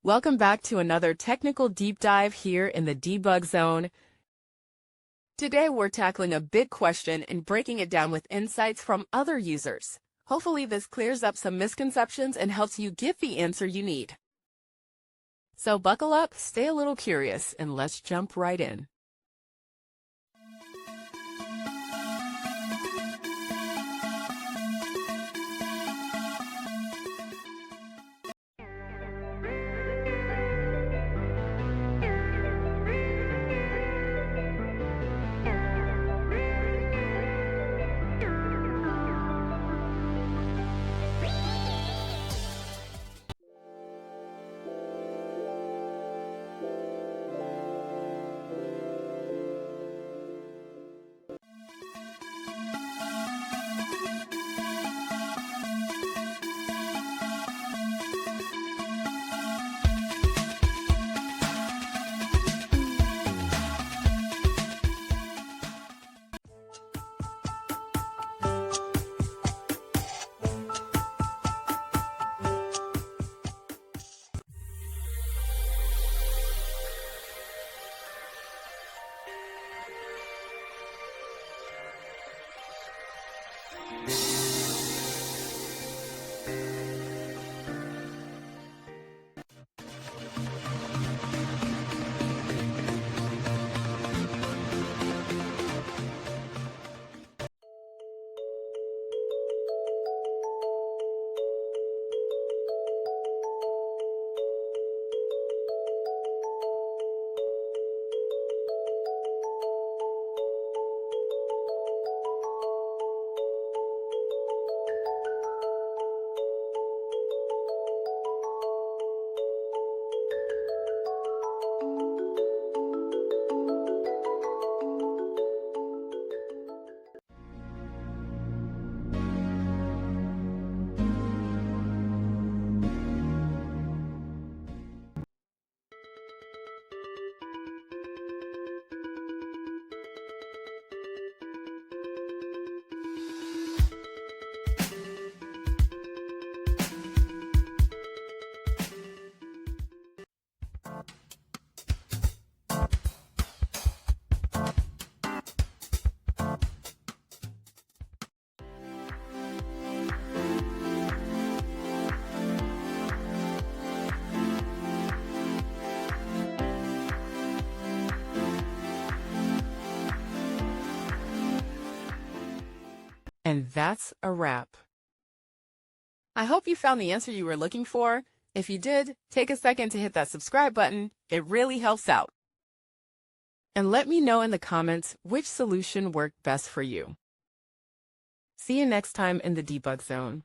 Welcome back to another technical deep dive here in the debug zone. Today we're tackling a big question and breaking it down with insights from other users. Hopefully this clears up some misconceptions and helps you get the answer you need. So buckle up, stay a little curious, and let's jump right in. And that's a wrap. I hope you found the answer you were looking for. If you did, take a second to hit that subscribe button. It really helps out. And let me know in the comments which solution worked best for you. See you next time in the debug zone.